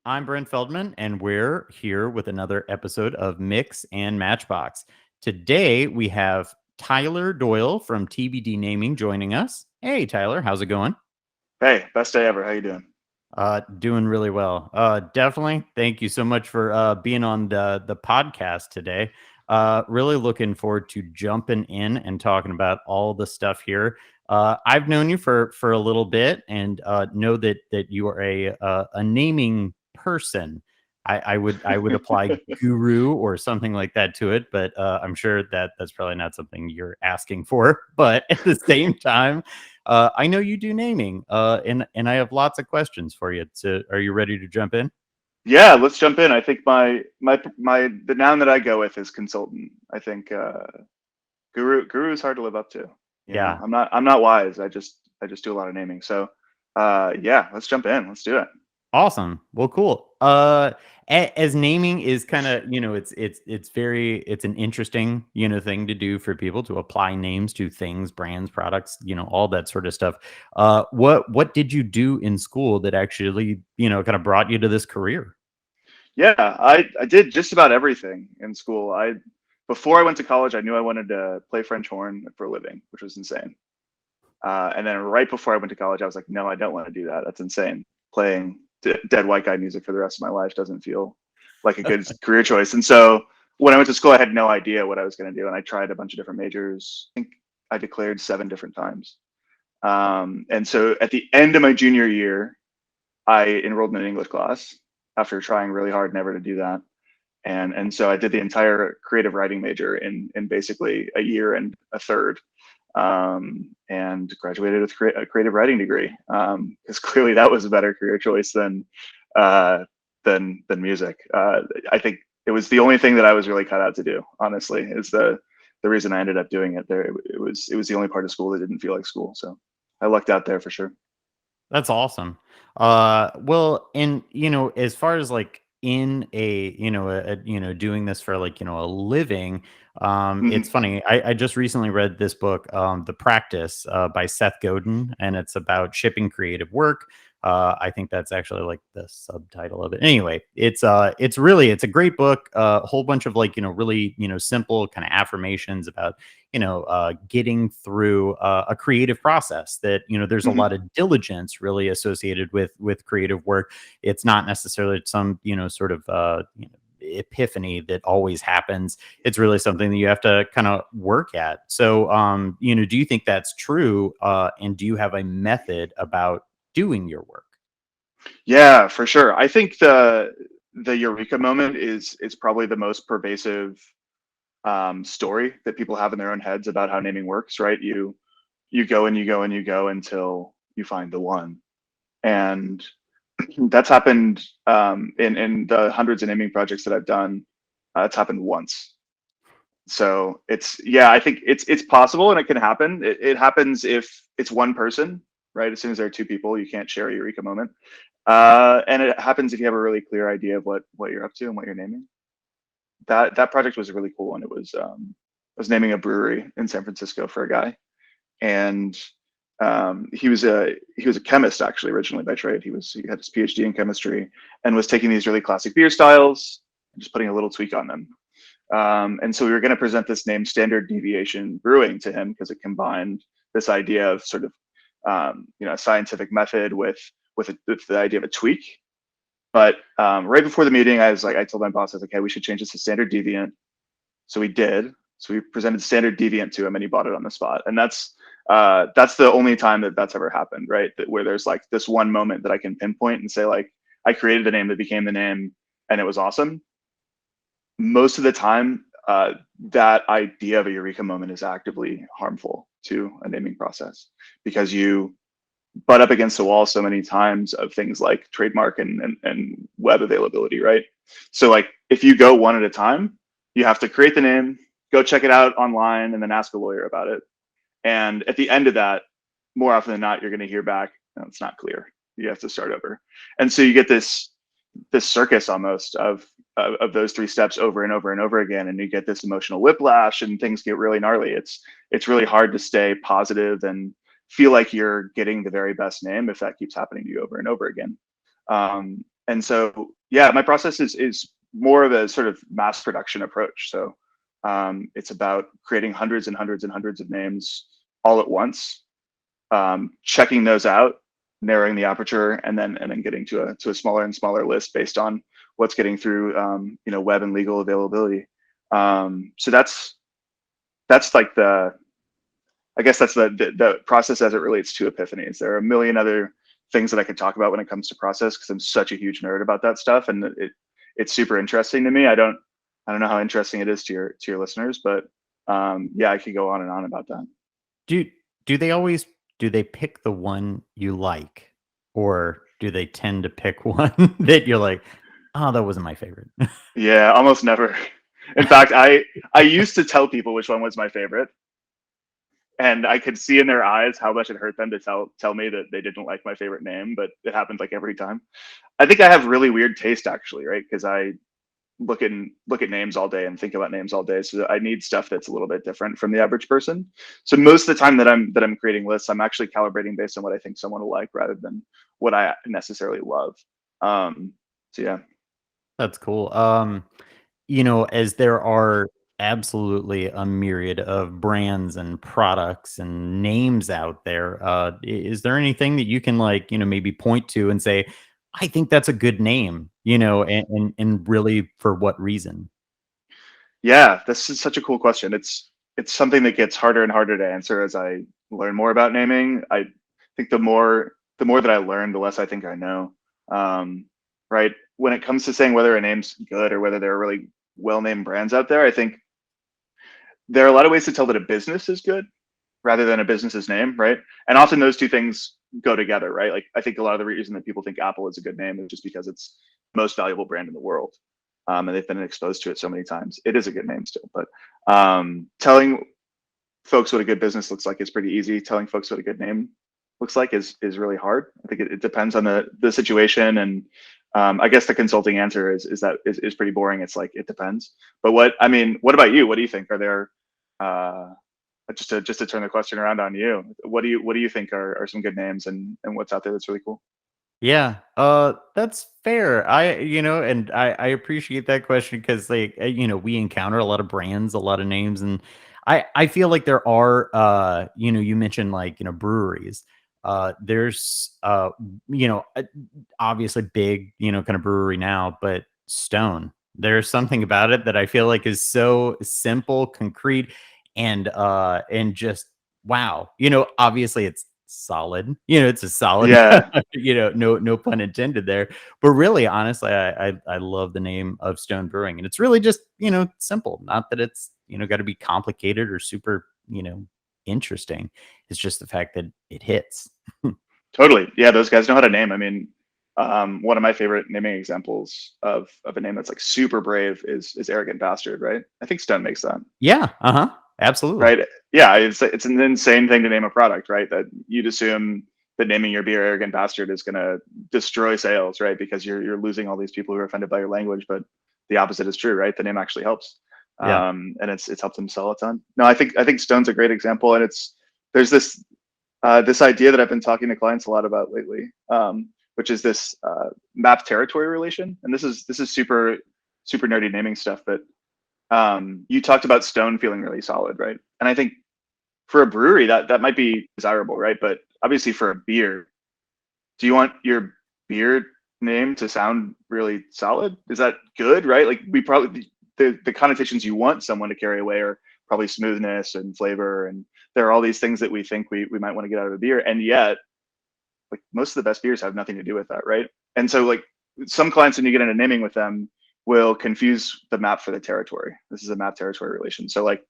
I'm Brent Feldman, and we're here with another episode of Mix and Matchbox. Today, we have Tyler Doyle from TBD Naming joining us. Hey, Tyler, how's it going? Hey, best day ever. How you doing? Doing really well. Definitely. Thank you so much for being on the podcast today. Really looking forward to jumping in and talking about all the stuff here. I've known you for a little bit, and know that you are a naming person. I would apply guru or something like that to it, but I'm sure that that's probably not something you're asking for. But at the same time, I know you do naming, and I have lots of questions for you. So, are you ready to jump in? Yeah, let's jump in. I think the noun that I go with is consultant. I think guru is hard to live up to. You know, Yeah, I'm not wise. I just do a lot of naming. So yeah, let's jump in. Let's do it. awesome. Well, cool. As naming is kind of, it's an interesting, thing to do for people to apply names to things, brands, products, all that sort of stuff. What did you do in school that actually, kind of brought you to this career? Yeah, I did just about everything in school. I Before I went to college, I knew I wanted to play French horn for a living, which was insane. And then right before I went to college, I was like, no, I don't want to do that. That's insane. Playing dead white guy music for the rest of my life doesn't feel like a good career choice. And so when I went to school, I had no idea what I was going to do. And I tried a bunch of different majors. I think I declared 7 different times. And so at the end of my junior year, I enrolled in an English class after trying really hard never to do that. And so I did the entire creative writing major in basically a year and a third, and graduated with a creative writing degree, because clearly that was a better career choice uh, than music. I think it was the only thing that I was really cut out to do. Honestly, is the reason I ended up doing it. There, it was the only part of school that didn't feel like school. So I lucked out there for sure. That's awesome. Well, and as far as like in doing this for like a living, it's Mhm. funny. I just recently read this book, The Practice, by Seth Godin, and it's about shipping creative work. I think that's actually like the subtitle of it. Anyway, it's a great book. A whole bunch of like really simple kind of affirmations about getting through a creative process that there's a Mhm. lot of diligence really associated with creative work. It's not necessarily some sort of epiphany that always happens. It's really something that you have to kind of work at. So do you think that's true, and do you have a method about doing your work? Yeah, for sure. I think the eureka moment is probably the most pervasive story that people have in their own heads about how naming works. Right? You go and you go and you go until you find the one, and that's happened in the hundreds of naming projects that I've done. It's happened once. So it's yeah, I think it's possible and it can happen. It happens if it's one person, right? As soon as there are two people, you can't share a eureka moment. And it happens if you have a really clear idea of what you're up to and what you're naming. That project was really cool, and I was naming a brewery in San Francisco for a guy, and he was a chemist actually originally by trade. He had his PhD in chemistry and was taking these really classic beer styles and just putting a little tweak on them. And so we were going to present this name Standard Deviation Brewing to him because it combined this idea of sort of a scientific method with the idea of a tweak. But right before the meeting, I told my boss, I was like, hey, we should change this to Standard Deviant. So we did. So we presented Standard Deviant to him, and he bought it on the spot. And that's the only time that that's ever happened, right? Where there's like this one moment that I can pinpoint and say like, I created the name that became the name, and it was awesome. Most of the time, that idea of a eureka moment is actively harmful to a naming process because you butt up against the wall so many times of things like trademark and web availability, right? So like if you go one at a time, you have to create the name, go check it out online, and then ask a lawyer about it. And at the end of that, more often than not, you're going to hear back, no, it's not clear. You have to start over. And so you get this circus almost of those three steps over and over and over again, and you get this emotional whiplash, and things get really gnarly. It's really hard to stay positive and feel like you're getting the very best name if that keeps happening to you over and over again. And so, yeah, my process is more of a sort of mass production approach. So it's about creating hundreds and hundreds and hundreds of names all at once, checking those out, narrowing the aperture, and then getting to a smaller and smaller list based on what's getting through web and legal availability. So that's like I guess that's the process as it relates to epiphanies. There are a million other things that I could talk about when it comes to process because I'm such a huge nerd about that stuff, and it's super interesting to me. I don't know how interesting it is to your listeners, but yeah, I could go on and on about that. Do do they always do they pick the one you like, or do they tend to pick one that you're like, "Oh, that wasn't my favorite." Yeah, almost never. In fact, I used to tell people which one was my favorite, and I could see in their eyes how much it hurt them to tell me that they didn't like my favorite name, but it happened like every time. I think I have really weird taste actually, right? Because I look at names all day and think about names all day, so I need stuff that's a little bit different from the average person. So most of the time that I'm creating lists, I'm actually calibrating based on what I think someone will like rather than what I necessarily love. So yeah. That's cool. As there are absolutely a myriad of brands and products and names out there, is there anything that you can like, maybe point to and say, I think that's a good name, and really for what reason? Yeah, this is such a cool question. It's something that gets harder and harder to answer as I learn more about naming. I think the more that I learn, the less I think I know. Um, right? When it comes to saying whether a name's good or whether there are really well-named brands out there, I think there are a lot of ways to tell that a business is good rather than a business's name, right? And often those two things go together, right? Like I think a lot of the reason that people think Apple is a good name is just because it's the most valuable brand in the world, and they've been exposed to it so many times. It is a good name still, but telling folks what a good business looks like is pretty easy. Telling folks what a good name looks like is really hard. I think it depends on the situation, and I guess the consulting answer is pretty boring. It's like it depends. But what about you? What do you think? Are there just to turn the question around on you, what do you think are some good names and what's out there that's really cool? Yeah, that's fair. And I appreciate that question because, like, we encounter a lot of brands, a lot of names, and I feel like there are, you mentioned like, breweries. There's, obviously big, kind of brewery now, but Stone. There's something about it that I feel like is so simple, concrete, and just wow. Obviously it's solid. It's a solid, Yeah, no pun intended there. But really, honestly, I love the name of Stone Brewing, and it's really just simple. Not that it's got to be complicated or super interesting. It's just the fact that it hits. totally. Yeah, those guys know how to name. I mean, one of my favorite naming examples of a name that's like super brave is arrogant bastard, right? I think Stone makes that. Yeah. Uh huh. Absolutely. Right? Yeah, it's an insane thing to name a product, right? That you'd assume that naming your beer arrogant bastard is going to destroy sales, right? Because you're losing all these people who are offended by your language, but the opposite is true, right? The name actually helps, Yeah. and it's helped them sell a ton. No, I think Stone's a great example, and there's this idea that I've been talking to clients a lot about lately, which is this map territory relation, and this is super nerdy naming stuff, but you talked about Stone feeling really solid, right? And I think for a brewery that might be desirable, right? But obviously for a beer, do you want your beer name to sound really solid? Is that good, right? Like we probably the connotations you want someone to carry away are probably smoothness and flavor, and there are all these things that we think we might want to get out of a beer, and yet like most of the best beers have nothing to do with that, right? And so like some clients, when you get into naming with them, will confuse the map for the territory. This is a map territory relation. So like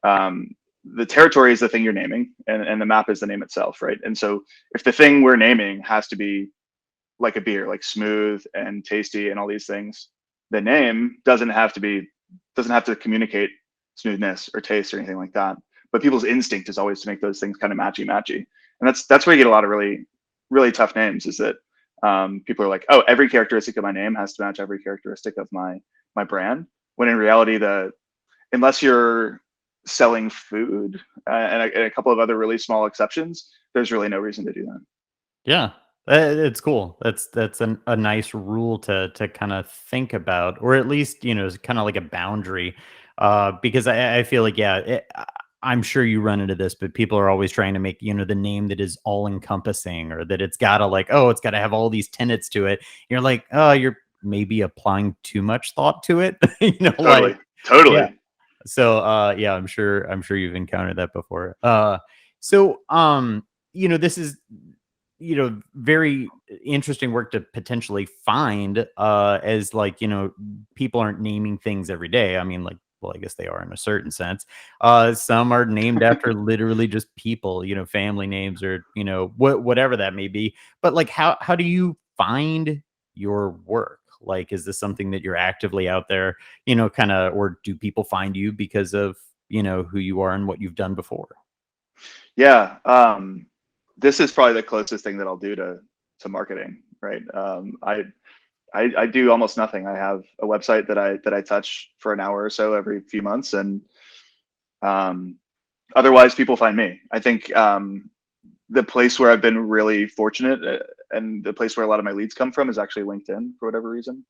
um, the territory is the thing you're naming, and the map is the name itself, right? And so if the thing we're naming has to be like a beer, like smooth and tasty and all these things, the name doesn't have to communicate smoothness or taste or anything like that. But people's instinct is always to make those things kind of matchy matchy, and that's where you get a lot of really tough names. Is that people are like, oh, every characteristic of my name has to match every characteristic of my brand. When in reality, unless you're selling food and a couple of other really small exceptions, there's really no reason to do that. Yeah. It's cool. That's a nice rule to kind of think about, or at least it's kind of like a boundary. Because I feel like I'm sure you run into this, but people are always trying to make the name that is all encompassing, or that it's gotta like it's got to have all these tenets to it. You're like, oh, you're maybe applying too much thought to it. Like Totally, yeah. totally. So yeah, I'm sure you've encountered that before. So this is very interesting work to potentially find as like, people aren't naming things every day. I mean, like, well, I guess they are in a certain sense. Some are named after literally just people, family names, or, whatever that may be. But like, how do you find your work? Like, is this something that you're actively out there, kind of, or do people find you because of, who you are and what you've done before? Yeah, this is probably the closest thing that I'll do to marketing, right? I do almost nothing. I have a website that I touch for an hour or so every few months, and um, otherwise people find me. I think the place where I've been really fortunate, and the place where a lot of my leads come from, is actually LinkedIn for whatever reason.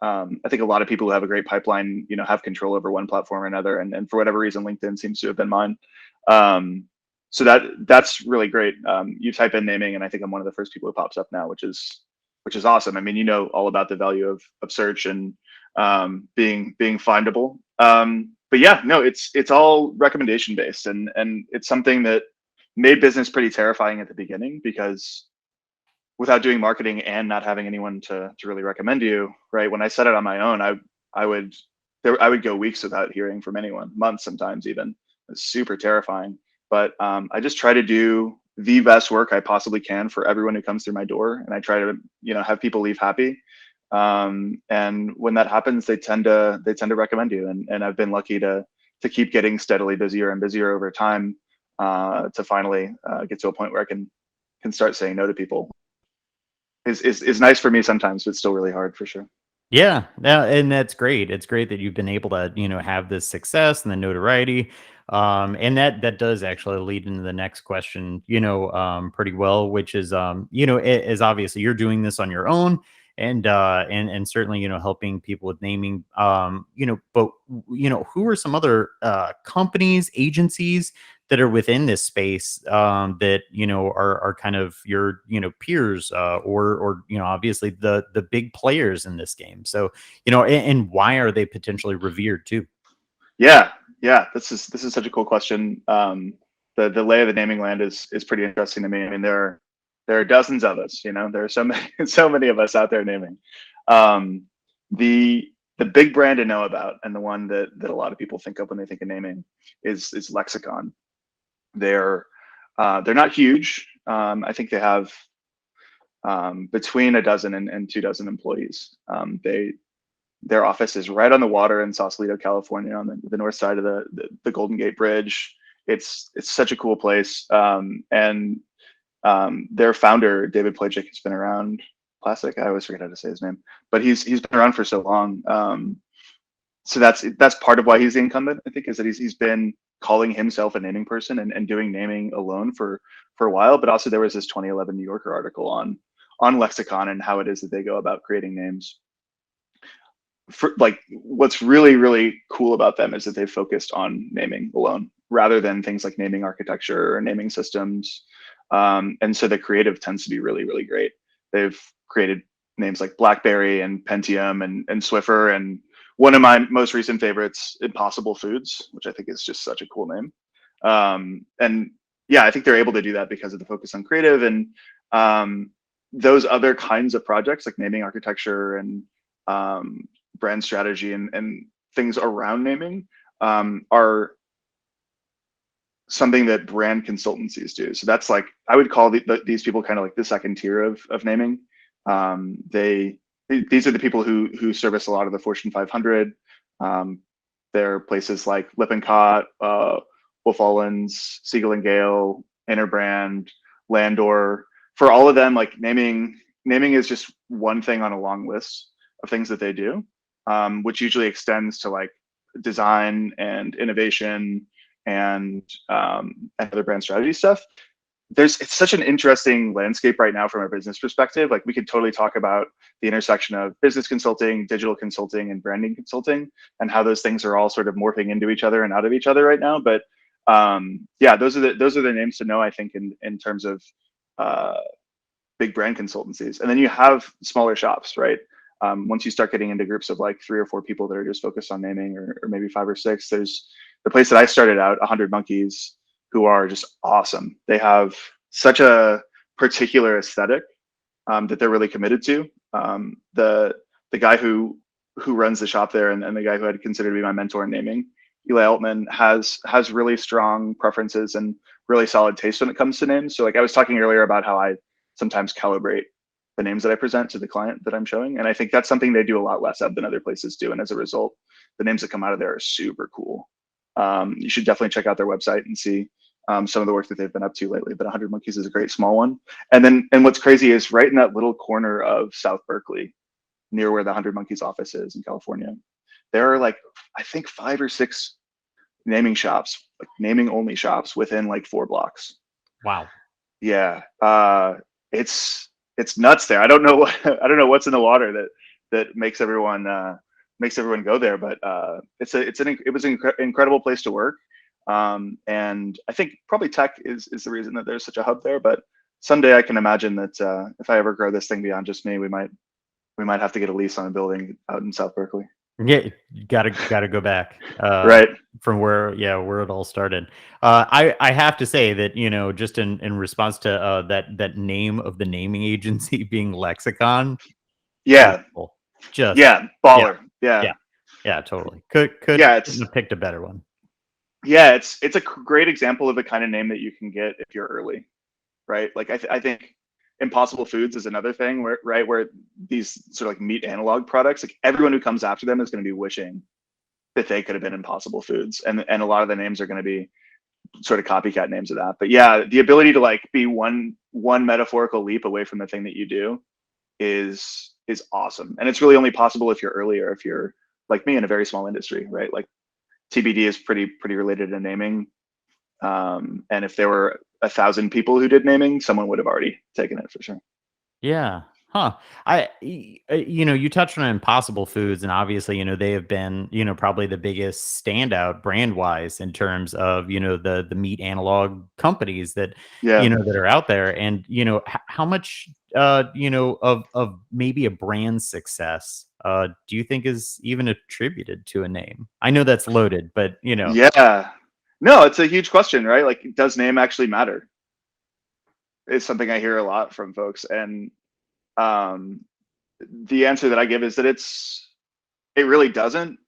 I think a lot of people who have a great pipeline, have control over one platform or another, and for whatever reason, LinkedIn seems to have been mine. Um, so that's really great. You type in naming, and I think I'm one of the first people who pops up now, which is awesome. I mean, all about the value of search and being findable. But yeah, no, it's all recommendation based, and it's something that made business pretty terrifying at the beginning, because without doing marketing and not having anyone to really recommend you, right? When I set it on my own, I would I would go weeks without hearing from anyone, months sometimes even. It's super terrifying. But I just try to do the best work I possibly can for everyone who comes through my door, and I try to have people leave happy. And when that happens, they tend to recommend you, and I've been lucky to keep getting steadily busier and busier over time, to finally get to a point where I can start saying no to people. Is nice for me sometimes, but still really hard for sure. Yeah, no, and that's great. It's great that you've been able to, have this success and the notoriety. And that does actually lead into the next question, pretty well, which is, is obviously you're doing this on your own, and certainly, helping people with naming, but who are some other companies, agencies that are within this space, that are kind of your peers, or obviously the big players in this game. So and why are they potentially revered too? Yeah, yeah. This is such a cool question. The lay of the naming land is pretty interesting to me. I mean, there are dozens of us. There are so many so many of us out there naming. Um, the big brand to know about, and the one that a lot of people think of when they think of naming, is Lexicon. They're not huge. I think they have between a dozen and 2 dozen employees. Their office is right on the water in Sausalito, California, on the north side of the Golden Gate Bridge. It's such a cool place. And their founder, David Plajik, has been around. Classic. I always forget how to say his name, but he's been around for so long. So that's part of why he's the incumbent. I think, is that he's been calling himself a naming person, and doing naming alone for a while. But also, there was this 2011 New Yorker article on Lexicon and how it is that they go about creating names. Like, what's really really cool about them is that they focused on naming alone, rather than things like naming architecture or naming systems. And so the creative tends to be really really great. They've created names like BlackBerry and Pentium and Swiffer, and one of my most recent favorites, Impossible Foods, which I think is just such a cool name. And yeah, I think they're able to do that because of the focus on creative, and those other kinds of projects like naming architecture and brand strategy and things around naming are something that brand consultancies do. So that's like, I would call these people kind of like the second tier of naming. These are the people who service a lot of the Fortune 500. They're places like Lippincott, Wolf Ollens, Siegel and Gale, Interbrand, Landor. For all of them, like, naming is just one thing on a long list of things that they do, which usually extends to like design and innovation and other brand strategy stuff. it's such an interesting landscape right now from a business perspective. Like we could totally talk about the intersection of business consulting, digital consulting, and branding consulting, and how those things are all sort of morphing into each other and out of each other right now. But yeah, those are the names to know, I think, in terms of big brand consultancies. And then you have smaller shops, right? Once you start getting into groups of like 3 or 4 people that are just focused on naming, or maybe 5 or 6, there's the place that I started out, 100 Monkeys, who are just awesome. They have such a particular aesthetic that they're really committed to. The guy who runs the shop there, and the guy who I'd consider to be my mentor in naming, Eli Altman, has really strong preferences and really solid taste when it comes to names. So like I was talking earlier about how I sometimes calibrate the names that I present to the client that I'm showing, and I think that's something they do a lot less of than other places do. And as a result, the names that come out of there are super cool. You should definitely check out their website and see some of the work that they've been up to lately. But 100 Monkeys is a great small one. And what's crazy is right in that little corner of South Berkeley, near where the 100 Monkeys office is in California, there are like, I think 5 or 6 naming shops, like naming only shops within like 4 blocks. Wow. Yeah. It's nuts there. I don't know what's in the water that makes everyone go there, but it was an incredible place to work. And I think probably tech is the reason that there's such a hub there. But someday I can imagine that if I ever grow this thing beyond just me, we might have to get a lease on a building out in South Berkeley. Yeah, you gotta go back, Right. from where it all started. I have to say that, just in response to that name of the naming agency being Lexicon, Yeah. beautiful. Just Yeah. yeah, Baller. Yeah. yeah, yeah, totally. Couldn't Yeah. have picked a better one. Yeah. It's a great example of the kind of name that you can get if you're early, right? Like I think Impossible Foods is another thing where these sort of like meat analog products, like everyone who comes after them is going to be wishing that they could have been Impossible Foods, and a lot of the names are going to be sort of copycat names of that. But yeah, the ability to like be one metaphorical leap away from the thing that you do is awesome, and it's really only possible if you're early, or if you're like me in a very small industry, right? Like TBD is pretty related to naming, and if there were 1,000 people who did naming, someone would have already taken it for sure. Yeah. Huh. You touched on Impossible Foods, and obviously, they have been, probably the biggest standout brand wise in terms of, the meat analog companies that, Yeah. that are out there. And, how much, of maybe a brand success, do you think is even attributed to a name? I know that's loaded, but, Yeah. No, it's a huge question, right? Like, does name actually matter? Is something I hear a lot from folks. And um, the answer that I give is that it really doesn't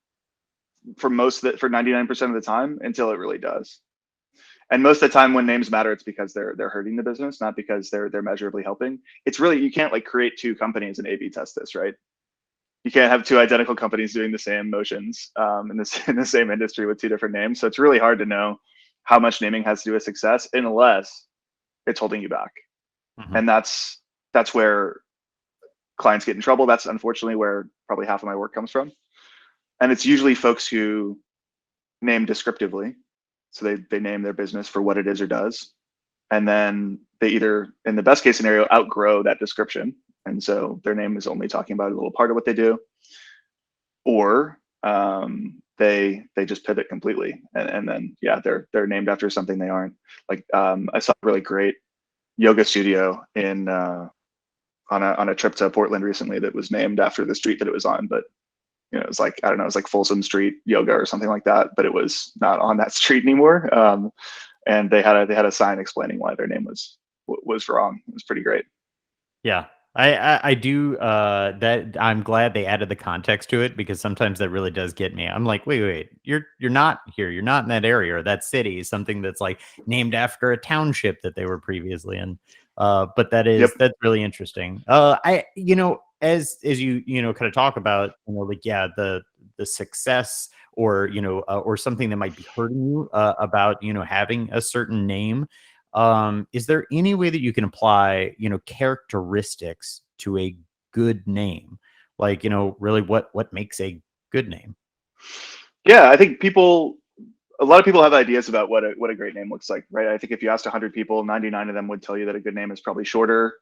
for 99% of the time, until it really does. And most of the time when names matter, it's because they're hurting the business, not because they're measurably helping. It's really, you can't like create 2 companies and A/B test this, right? You can't have 2 identical companies doing the same motions in the same industry with 2 different names. So it's really hard to know how much naming has to do with success unless it's holding you back. Mhm. And that's where clients get in trouble. That's unfortunately where probably half of my work comes from. And it's usually folks who name descriptively. So they name their business for what it is or does. And then they either, in the best case scenario, outgrow that description. And so their name is only talking about a little part of what they do. Or they just pivot completely. And then, yeah, they're named after something they aren't. Like I saw a really great yoga studio on a trip to Portland recently that was named after the street that it was on, but it was like, I don't know, it was like Folsom Street Yoga or something like that, but it was not on that street anymore. And they had a sign explaining why their name was wrong. It was pretty great. Yeah. I do that. I'm glad they added the context to it, because sometimes that really does get me. I'm like, wait, you're not here. You're not in that area or that city. Something that's like named after a township that they were previously in. But Yep. that's really interesting. As you kind of talk about, like, yeah, the success, or or something that might be hurting you about having a certain name. Is there any way that you can apply, characteristics to a good name? Like, really what makes a good name? Yeah, I think people a lot of people have ideas about what a great name looks like, right? I think if you asked 100 people, 99 of them would tell you that a good name is probably shorter,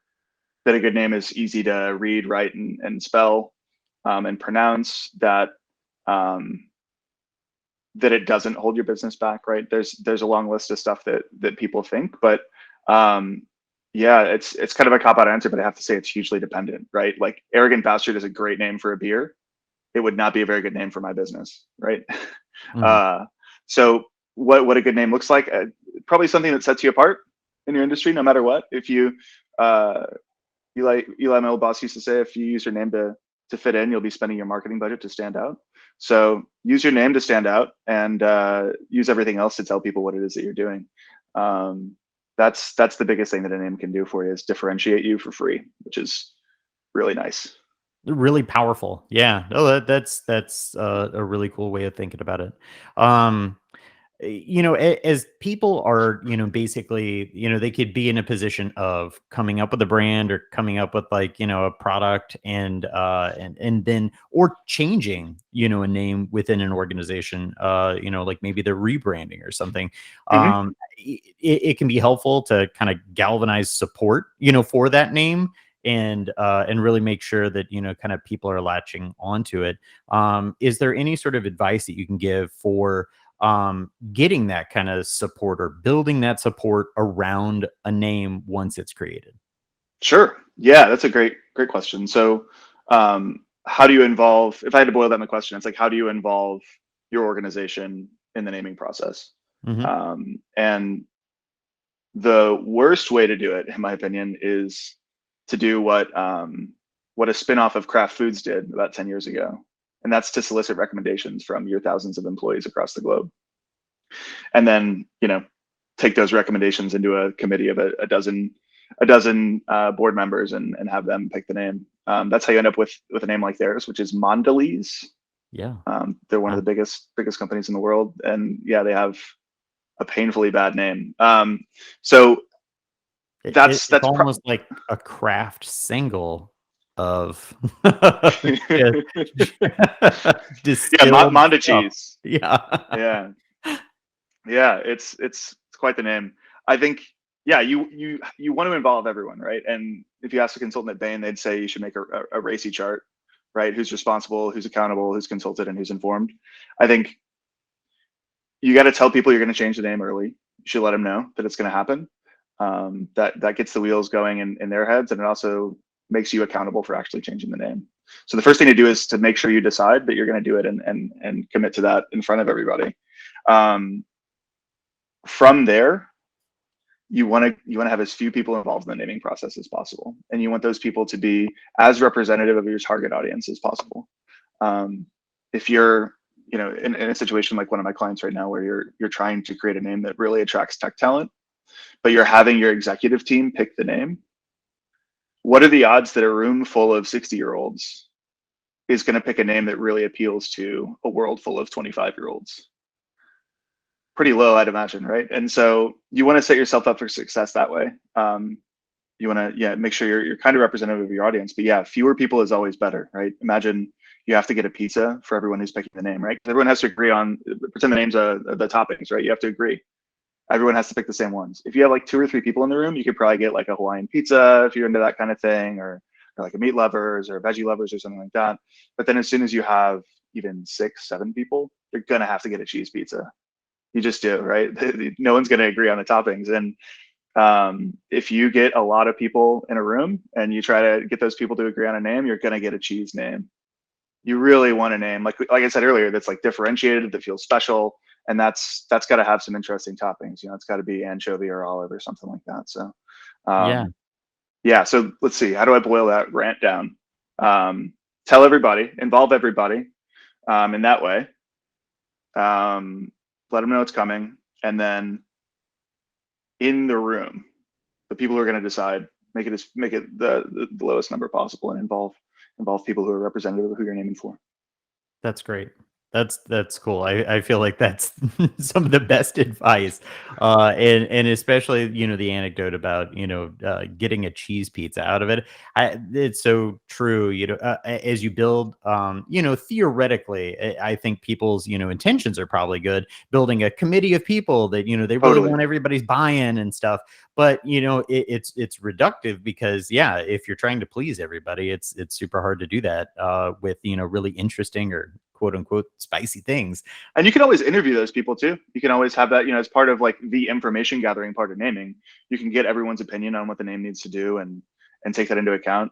that a good name is easy to read, write, and spell, and pronounce, that that it doesn't hold your business back, right? There's a long list of stuff that people think, but yeah, it's kind of a cop out answer, but I have to say it's hugely dependent, right? Like Arrogant Bastard is a great name for a beer. It would not be a very good name for my business, right? Mhm. uh, so what a good name looks like, probably something that sets you apart in your industry, no matter what. If you uh, Eli, my old boss, used to say, if you use your name to fit in, you'll be spending your marketing budget to stand out. So use your name to stand out, and use everything else to tell people what it is that you're doing. That's the biggest thing that a name can do for you, is differentiate you for free, which is really nice. Really powerful. Yeah. Oh, that's a really cool way of thinking about it. Um, as people are, basically, they could be in a position of coming up with a brand or coming up with like, a product and then, or changing, a name within an organization, like maybe they're rebranding or something. Hmm. It can be helpful to kind of galvanize support, for that name and really make sure that, kind of people are latching onto it. Is there any sort of advice that you can give for, getting that kind of support or building that support around a name once it's created? Sure. Yeah, that's a great question. So, how do you involve? If I had to boil down the question, it's like, how do you involve your organization in the naming process? Hmm. And the worst way to do it, in my opinion, is to do what a spinoff of Kraft Foods did about 10 years ago, and that's to solicit recommendations from your thousands of employees across the globe, and then take those recommendations into a committee of a dozen board members, and have them pick the name. That's how you end up with a name like theirs, which is Mondelez. Yeah. They're one of Wow. the biggest companies in the world, and yeah, they have a painfully bad name. So It's that's almost like a craft single of just yeah, distilled Monda stuff. cheese. Yeah. Yeah, yeah, it's quite the name. I think, yeah, you want to involve everyone, right? And if you ask a consultant at Bain, they'd say you should make a racy chart, right? Who's responsible, who's accountable, who's consulted, and who's informed. I think you got to tell people you're going to change the name early. You should let them know that it's going to happen. That gets the wheels going in their heads, and it also makes you accountable for actually changing the name. So the first thing to do is to make sure you decide that you're going to do it, and commit to that in front of everybody. Um, from there, you want to have as few people involved in the naming process as possible, and you want those people to be as representative of your target audience as possible. Um, if you're in a situation like one of my clients right now, where you're trying to create a name that really attracts tech talent, but you're having your executive team pick the name, what are the odds that a room full of 60-year-olds is going to pick a name that really appeals to a world full of 25-year-olds? Pretty low, I'd imagine, right? And so you want to set yourself up for success that way. You want to, yeah, make sure you're kind of representative of your audience, but yeah, fewer people is always better, right? Imagine you have to get a pizza for everyone who's picking the name, right? Everyone has to agree on, pretend the names are the toppings, right? You have to agree. Everyone has to pick the same ones. If you have like 2 or 3 people in the room, you could probably get like a Hawaiian pizza if you're into that kind of thing, or like a meat lovers or a veggie lovers or something like that. But then as soon as you have even 6, 7 people, you're gonna have to get a cheese pizza. You just do, right? No one's gonna agree on the toppings. And if you get a lot of people in a room and you try to get those people to agree on a name, you're gonna get a cheese name. You really want a name, like I said earlier, that's like differentiated, that feels special, and that's got to have some interesting toppings. It's got to be anchovy or olive or something like that. So, Yeah. yeah. So let's see. How do I boil that rant down? Tell everybody, involve everybody, in that way. Let them know it's coming, and then in the room, the people who are going to decide, make it the lowest number possible, and involve people who are representative of who you're naming for. That's great. That's cool. I feel like that's some of the best advice, and especially the anecdote about getting a cheese pizza out of it. It's so true. As you build, theoretically, I think people's intentions are probably good. Building a committee of people that they really Totally. want everybody's buy-in and stuff, but it's reductive because yeah, if you're trying to please everybody, it's super hard to do that with really interesting or quote unquote spicy things. And you can always interview those people too. You can always have that, as part of like the information gathering part of naming. You can get everyone's opinion on what the name needs to do and take that into account.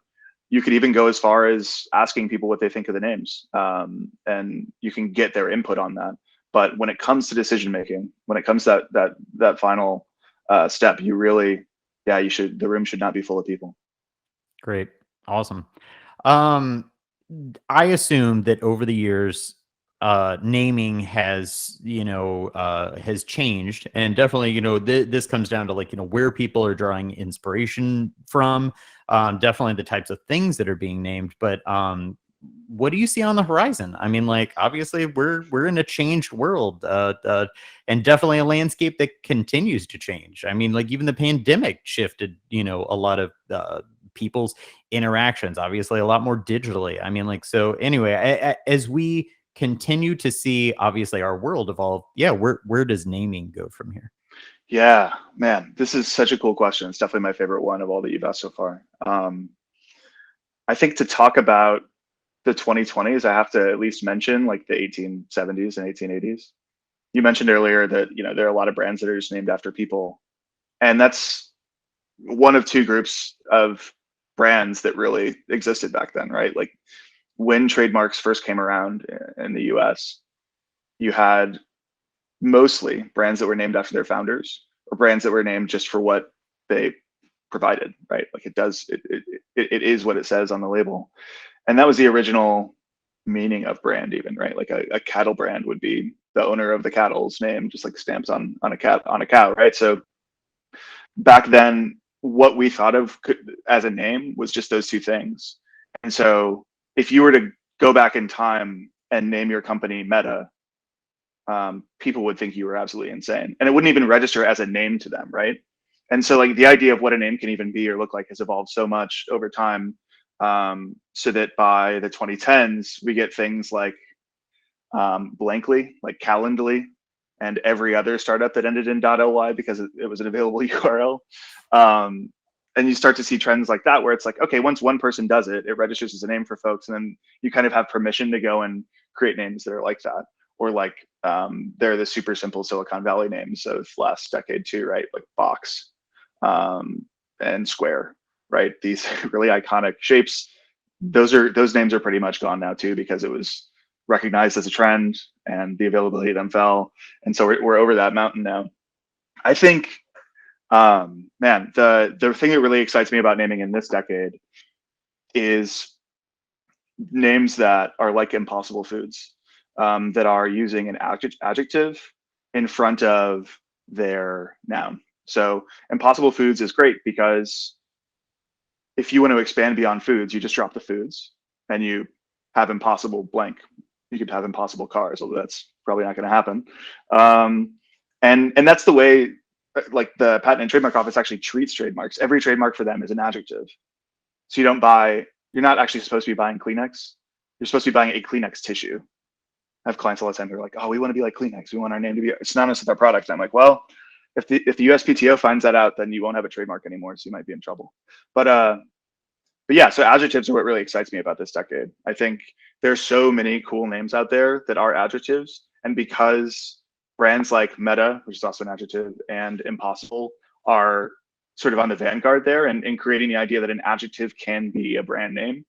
You could even go as far as asking people what they think of the names, and you can get their input on that. But when it comes to decision making, when it comes to that final step, you really, yeah, you should. The room should not be full of people. Great. Awesome. Um, I assume that over the years, naming has changed, and definitely, this comes down to like, where people are drawing inspiration from, definitely the types of things that are being named. But what do you see on the horizon? I mean, like, obviously, we're in a changed world, and definitely a landscape that continues to change. I mean, like, even the pandemic shifted, a lot of people's interactions, obviously a lot more digitally. I mean, like, so anyway, as we continue to see obviously our world evolve, yeah, where does naming go from here? Yeah, man, this is such a cool question. It's definitely my favorite one of all that you've asked so far. I think to talk about the 2020s, I have to at least mention like the 1870s and 1880s. You mentioned earlier that there are a lot of brands that are just named after people, and that's one of two groups of brands that really existed back then, right? Like when trademarks first came around in the US, you had mostly brands that were named after their founders or brands that were named just for what they provided, right? Like it is what it says on the label. And that was the original meaning of brand, even, right? Like a cattle brand would be the owner of the cattle's name, just like stamps on a cow, right? So back then, what we thought of as a name was just those two things. And so if you were to go back in time and name your company Meta, people would think you were absolutely insane, and it wouldn't even register as a name to them, right? And so like the idea of what a name can even be or look like has evolved so much over time, so that by the 2010s we get things like blankly, like Calendly, and every other startup that ended in .ly because it was an available URL. Um, and you start to see trends like that where it's like, okay, once one person does it, it registers as a name for folks, and then you kind of have permission to go and create names that are like that, or like they're the super simple Silicon Valley names of last decade too, right? Like Box, and Square, right? These really iconic shapes. Those names are pretty much gone now too, because it was recognized as a trend and the availability of them fell. And so we're over that mountain now. I think, man, the thing that really excites me about naming in this decade is names that are like impossible foods, that are using an adjective in front of their noun. So impossible foods is great because if you want to expand beyond foods, you just drop the foods and you have impossible blank. You could have impossible cars, although that's probably not going to happen. And that's the way, like the Patent and Trademark Office actually treats trademarks. Every trademark for them is an adjective. So you don't buy. You're not actually supposed to be buying Kleenex. You're supposed to be buying a Kleenex tissue. I have clients all the time who are like, "Oh, we want to be like Kleenex. We want our name to be synonymous with our product." And I'm like, "Well, if the USPTO finds that out, then you won't have a trademark anymore, so you might be in trouble." But yeah, so adjectives are what really excites me about this decade. I think there's so many cool names out there that are adjectives, and because brands like Meta, which is also an adjective, and Impossible are sort of on the vanguard there and in creating the idea that an adjective can be a brand name,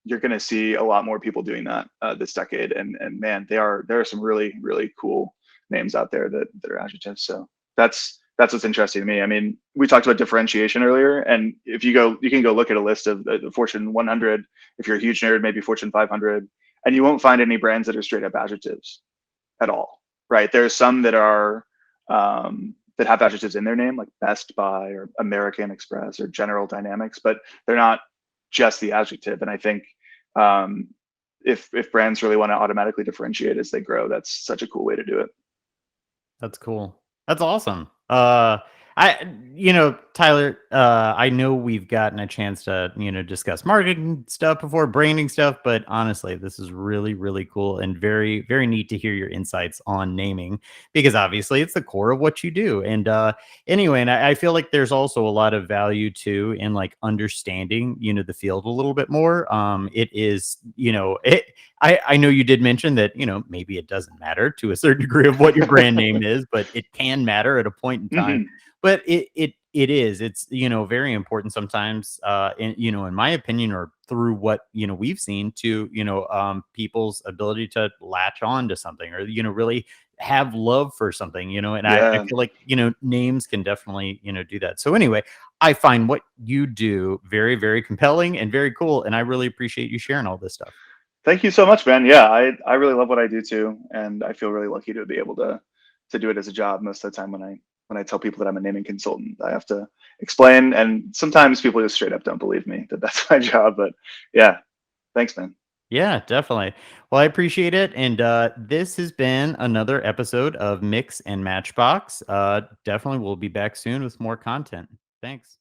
you're going to see a lot more people doing that this decade. And man, there are some really cool names out there that are adjectives. So that's what's interesting to me. I mean, we talked about differentiation earlier, and if you can go look at a list of the Fortune 100. If you're a huge nerd, maybe Fortune 500, and you won't find any brands that are straight up adjectives at all, right? There's some that are that have adjectives in their name, like Best Buy or American Express or General Dynamics, but they're not just the adjective. And I think if brands really want to automatically differentiate as they grow, that's such a cool way to do it. That's cool. That's awesome. Tyler, I know we've gotten a chance to, discuss marketing stuff before, branding stuff, but honestly, this is really, really cool and very, very neat to hear your insights on naming because obviously it's the core of what you do. And anyway, and I feel like there's also a lot of value too in like understanding, the field a little bit more. It is, I know you did mention that, maybe it doesn't matter to a certain degree of what your brand name is, but it can matter at a point in time. Hmm. But it's, very important sometimes, in my opinion, or through what, we've seen to, people's ability to latch on to something or, really have love for something, and I Yeah. feel like, names can definitely, do that. So anyway, I find what you do very, very compelling and very cool. And I really appreciate you sharing all this stuff. Thank you so much, man. Yeah, I really love what I do too, and I feel really lucky to be able to do it as a job. Most of the time, when I tell people that I'm a naming consultant, I have to explain, and sometimes people just straight up don't believe me that that's my job. But yeah, thanks, man. Yeah, definitely. Well, I appreciate it. And this has been another episode of Mix and Matchbox. Definitely we'll be back soon with more content. Thanks.